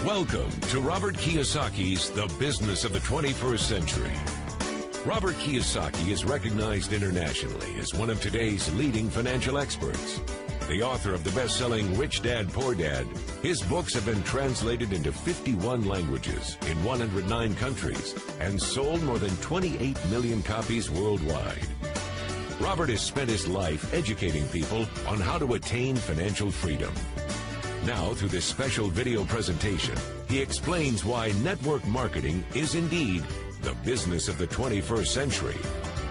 Welcome to Robert Kiyosaki's The Business of the 21st Century. Robert Kiyosaki is recognized internationally as one of today's leading financial experts. The author of the best-selling Rich Dad, Poor Dad, his books have been translated into 51 languages in 109 countries and sold more than 28 million copies worldwide. Robert has spent his life educating people on how to attain financial freedom. Now, through this special video presentation, he explains why network marketing is indeed the business of the 21st century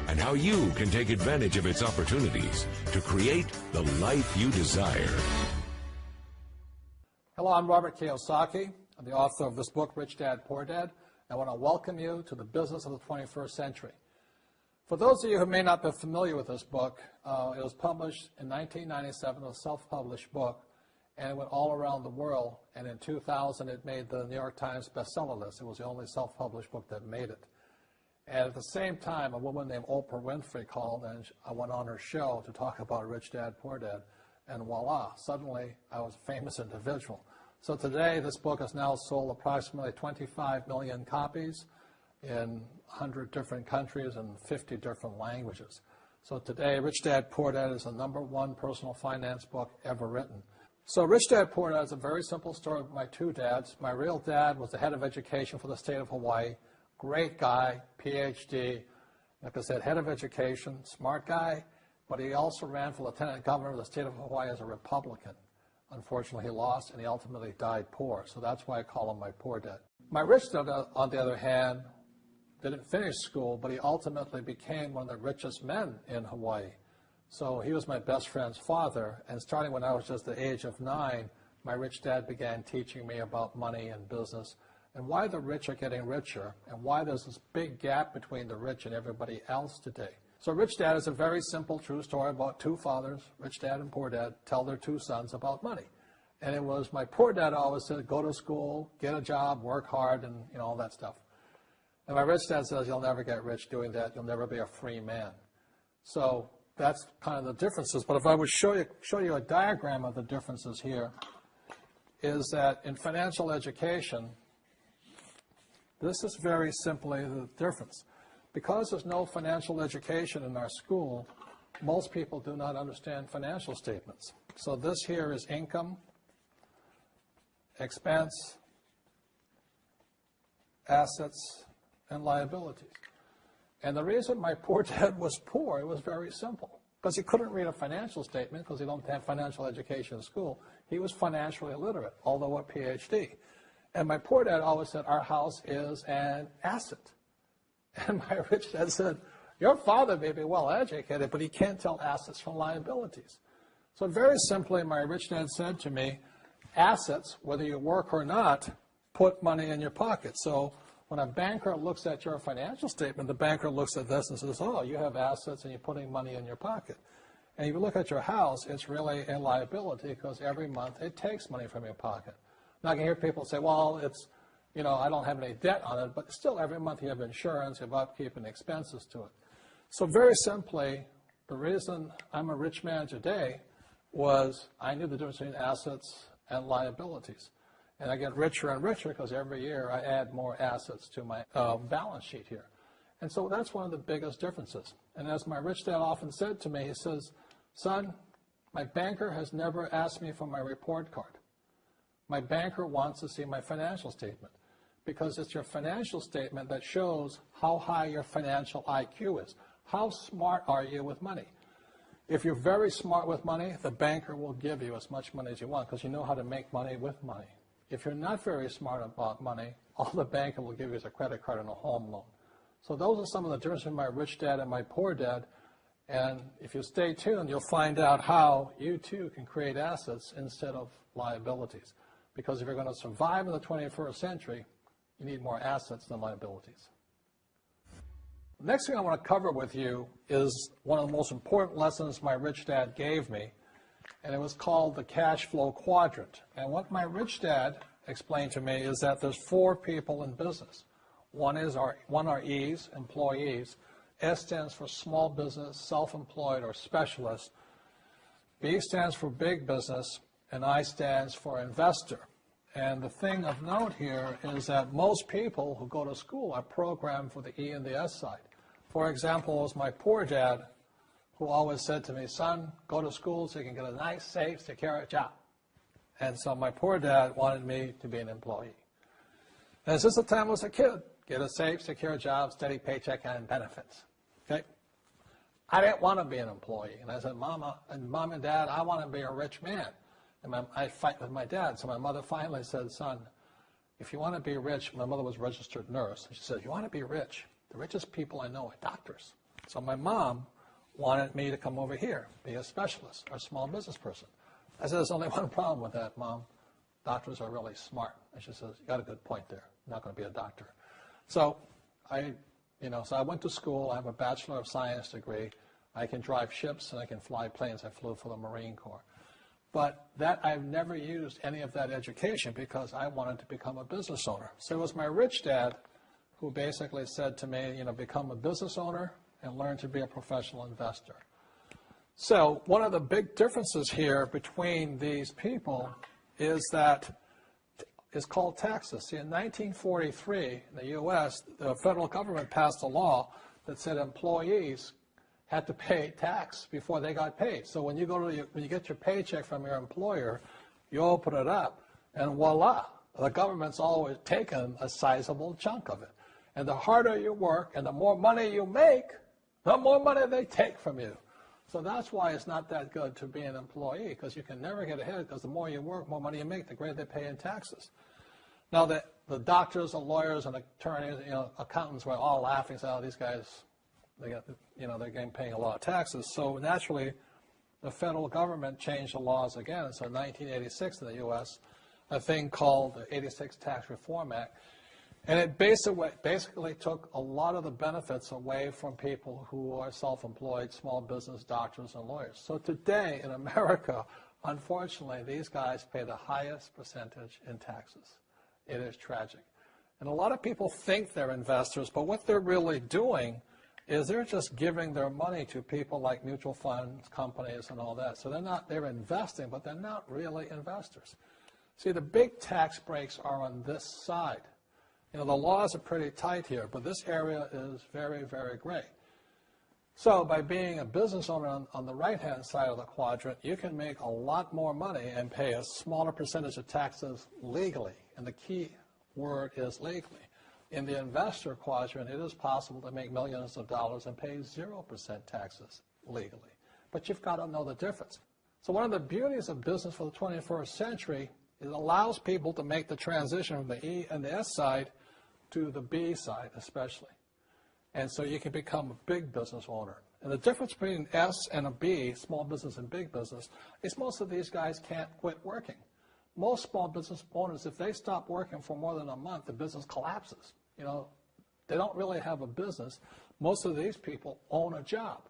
and how you can take advantage of its opportunities to create the life you desire. Hello, I'm Robert Kiyosaki. I'm the author of this book, Rich Dad, Poor Dad. I want to welcome you to the business of the 21st century. For those of you who may not be familiar with this book, it was published in 1997, a self-published book, and it went all around the world, and in 2000 it made the New York Times bestseller list. It was the only self-published book that made it. And at the same time, a woman named Oprah Winfrey called, and I went on her show to talk about Rich Dad, Poor Dad, and voila, suddenly I was a famous individual. So today, this book has now sold approximately 25 million copies in 100 different countries and 50 different languages. So today, Rich Dad, Poor Dad is the #1 personal finance book ever written. So Rich Dad, Poor Dad is a very simple story of my two dads. My real dad was the head of education for the state of Hawaii. Great guy, PhD, like I said, head of education, smart guy, but he also ran for lieutenant governor of the state of Hawaii as a Republican. Unfortunately, he lost, and he ultimately died poor, so that's why I call him my poor dad. My rich dad, on the other hand, didn't finish school, but he ultimately became one of the richest men in Hawaii. So he was my best friend's father, and starting when I was just the age of 9, my rich dad began teaching me about money and business and why the rich are getting richer and why there's this big gap between the rich and everybody else today. So Rich Dad is a very simple, true story about two fathers, Rich Dad and Poor Dad, tell their two sons about money. And it was my poor dad always said, go to school, get a job, work hard, and all that stuff. And my rich dad says, you'll never get rich doing that. You'll never be a free man. So that's kind of the differences. But if I would show you a diagram of the differences here, is that in financial education, this is very simply the difference. Because there's no financial education in our school, most people do not understand financial statements. So this here is income, expense, assets, and liabilities. And the reason my poor dad was poor, it was very simple. Because he couldn't read a financial statement because he don't have financial education in school. He was financially illiterate, although a PhD. And my poor dad always said, our house is an asset. And my rich dad said, your father may be well educated, but he can't tell assets from liabilities. So very simply, my rich dad said to me, assets, whether you work or not, put money in your pocket. So when a banker looks at your financial statement, the banker looks at this and says, oh, you have assets and you're putting money in your pocket. And if you look at your house, it's really a liability because every month it takes money from your pocket. Now I can hear people say, well, it's, I don't have any debt on it, but still every month you have insurance, you have upkeep and expenses to it. So very simply, the reason I'm a rich man today was I knew the difference between assets and liabilities. And I get richer and richer because every year I add more assets to my balance sheet here. And so that's one of the biggest differences. And as my rich dad often said to me, he says, son, my banker has never asked me for my report card. My banker wants to see my financial statement because it's your financial statement that shows how high your financial IQ is. How smart are you with money? If you're very smart with money, the banker will give you as much money as you want because you know how to make money with money. If you're not very smart about money, all the banker will give you is a credit card and a home loan. So those are some of the differences between my rich dad and my poor dad. And if you stay tuned, you'll find out how you too can create assets instead of liabilities. Because if you're going to survive in the 21st century, you need more assets than liabilities. The next thing I want to cover with you is one of the most important lessons my rich dad gave me, and it was called the cash flow quadrant. And what my rich dad explained to me is that there's 4 people in business. One are E's, employees. S stands for small business, self-employed, or specialist. B stands for big business, and I stands for investor. And the thing of note here is that most people who go to school are programmed for the E and the S side. For example, it was my poor dad who always said to me, son, go to school so you can get a nice, safe, secure job. And so my poor dad wanted me to be an employee. And since the time I was a kid, get a safe, secure job, steady paycheck, and benefits. Okay? I didn't want to be an employee. And I said, Mom and Dad, I want to be a rich man. And I fight with my dad. So my mother finally said, son, if you want to be rich, my mother was a registered nurse. And she said, if you want to be rich, the richest people I know are doctors. So my mom wanted me to come over here, be a specialist or a small business person. I said, there's only one problem with that, Mom. Doctors are really smart. And she says, you got a good point there. I'm not going to be a doctor. So I went to school. I have a Bachelor of Science degree. I can drive ships and I can fly planes. I flew for the Marine Corps. But I've never used any of that education because I wanted to become a business owner. So it was my rich dad who basically said to me, become a business owner and learn to be a professional investor. So one of the big differences here between these people is that it's called taxes. See, in 1943, in the U.S., the federal government passed a law that said employees had to pay tax before they got paid. So when you get your paycheck from your employer, you open it up, and voila, the government's always taken a sizable chunk of it. And the harder you work and the more money you make, the more money they take from you. So that's why it's not that good to be an employee, because you can never get ahead, because the more you work, more money you make, the greater they pay in taxes. Now, the doctors and lawyers and attorneys, accountants were all laughing, saying, oh, these guys, they're paying a lot of taxes. So naturally, the federal government changed the laws again. So in 1986 in the U.S., a thing called the 86 Tax Reform Act, and it basically took a lot of the benefits away from people who are self-employed, small business, doctors, and lawyers. So today in America, unfortunately, these guys pay the highest percentage in taxes. It is tragic. And a lot of people think they're investors, but what they're really doing is they're just giving their money to people like mutual funds, companies, and all that. So they're investing, but they're not really investors. See, the big tax breaks are on this side. The laws are pretty tight here, but this area is very, very gray. So by being a business owner on the right-hand side of the quadrant, you can make a lot more money and pay a smaller percentage of taxes legally. And the key word is legally. In the investor quadrant, it is possible to make millions of dollars and pay 0% taxes legally. But you've got to know the difference. So one of the beauties of business for the 21st century is it allows people to make the transition from the E and the S side to the B side especially. And so you can become a big business owner. And the difference between an S and a B, small business and big business, is most of these guys can't quit working. Most small business owners, if they stop working for more than a month, the business collapses. They don't really have a business. Most of these people own a job.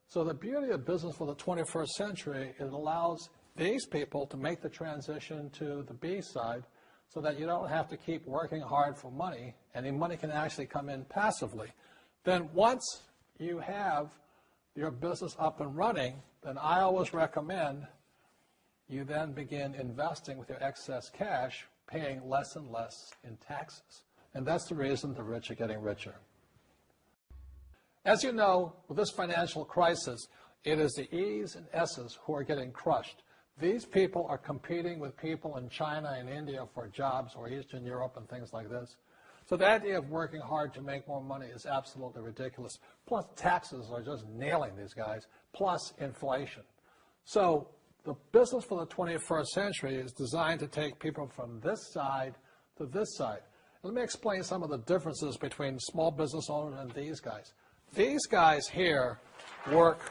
So the beauty of business for the 21st century is it allows these people to make the transition to the B side so that you don't have to keep working hard for money, and the money can actually come in passively. Then once you have your business up and running, then I always recommend you then begin investing with your excess cash, paying less and less in taxes. And that's the reason the rich are getting richer. As you know, with this financial crisis, it is the E's and S's who are getting crushed. These people are competing with people in China and India for jobs, or Eastern Europe and things like this. So the idea of working hard to make more money is absolutely ridiculous. Plus taxes are just nailing these guys, plus inflation. So the business for the 21st century is designed to take people from this side to this side. Let me explain some of the differences between small business owners and these guys. These guys here work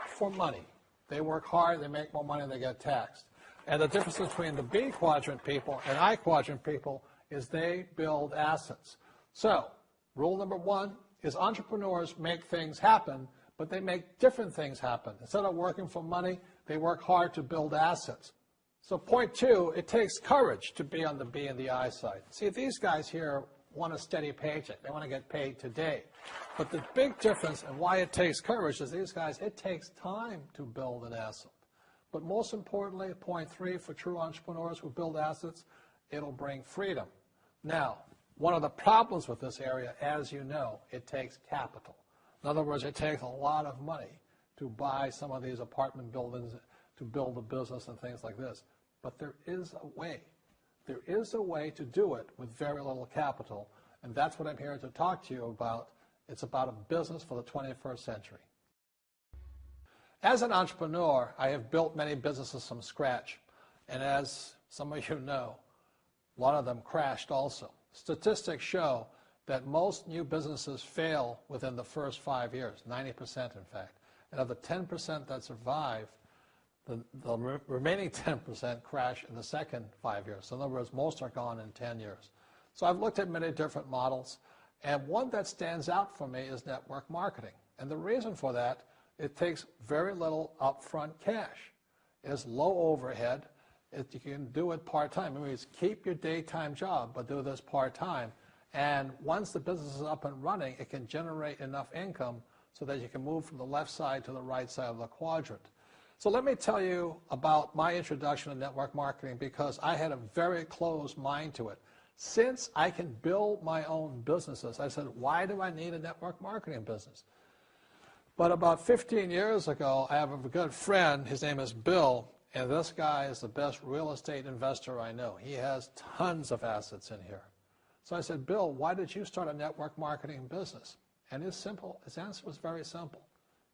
for money. They work hard, they make more money, they get taxed. And the difference between the B quadrant people and I quadrant people is they build assets. So, rule number one is entrepreneurs make things happen, but they make different things happen. Instead of working for money, they work hard to build assets. So point two, it takes courage to be on the B and the I side. See, these guys here want a steady paycheck. They want to get paid today. But the big difference and why it takes courage is these guys, it takes time to build an asset. But most importantly, point 3 for true entrepreneurs who build assets, it'll bring freedom. Now, one of the problems with this area, as you know, it takes capital. In other words, it takes a lot of money to buy some of these apartment buildings, to build a business and things like this. But there is a way. There is a way to do it with very little capital, and that's what I'm here to talk to you about. It's about a business for the 21st century. As an entrepreneur, I have built many businesses from scratch, and as some of you know, a lot of them crashed also. Statistics show that most new businesses fail within the first 5 years, 90% in fact. And of the 10% that survive, the remaining 10% crash in the second 5 years. So in other words, most are gone in 10 years. So I've looked at many different models, and one that stands out for me is network marketing. And the reason for that, it takes very little upfront cash. It's low overhead. You can do it part-time. It means keep your daytime job, but do this part-time. And once the business is up and running, it can generate enough income so that you can move from the left side to the right side of the quadrant. So let me tell you about my introduction to network marketing, because I had a very closed mind to it. Since I can build my own businesses, I said, why do I need a network marketing business? But about 15 years ago, I have a good friend, his name is Bill, and this guy is the best real estate investor I know. He has tons of assets in here. So I said, Bill, why did you start a network marketing business? And his answer was very simple.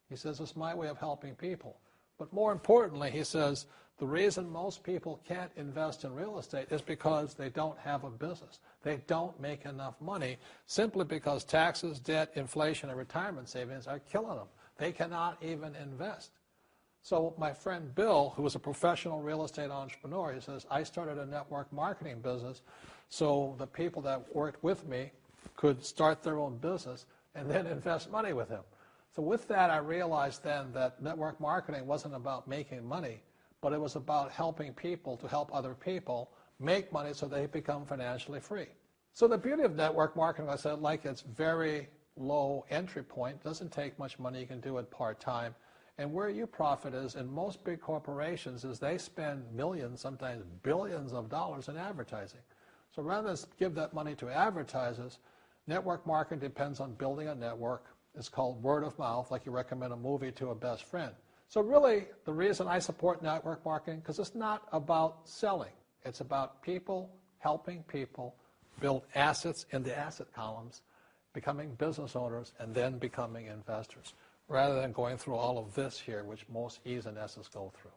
He says, it's my way of helping people. But more importantly, he says, the reason most people can't invest in real estate is because they don't have a business. They don't make enough money simply because taxes, debt, inflation, and retirement savings are killing them. They cannot even invest. So my friend Bill, who was a professional real estate entrepreneur, he says, I started a network marketing business so the people that worked with me could start their own business and then invest money with him. So with that, I realized then that network marketing wasn't about making money, but it was about helping people to help other people make money so they become financially free. So the beauty of network marketing, I said, like it's very low entry point, doesn't take much money, you can do it part-time. And where you profit is in most big corporations is they spend millions, sometimes billions of dollars in advertising. So rather than give that money to advertisers, network marketing depends on building a network. It's called word of mouth, like you recommend a movie to a best friend. So really, the reason I support network marketing, because it's not about selling. It's about people helping people build assets in the asset columns, becoming business owners, and then becoming investors, rather than going through all of this here, which most E's and S's go through.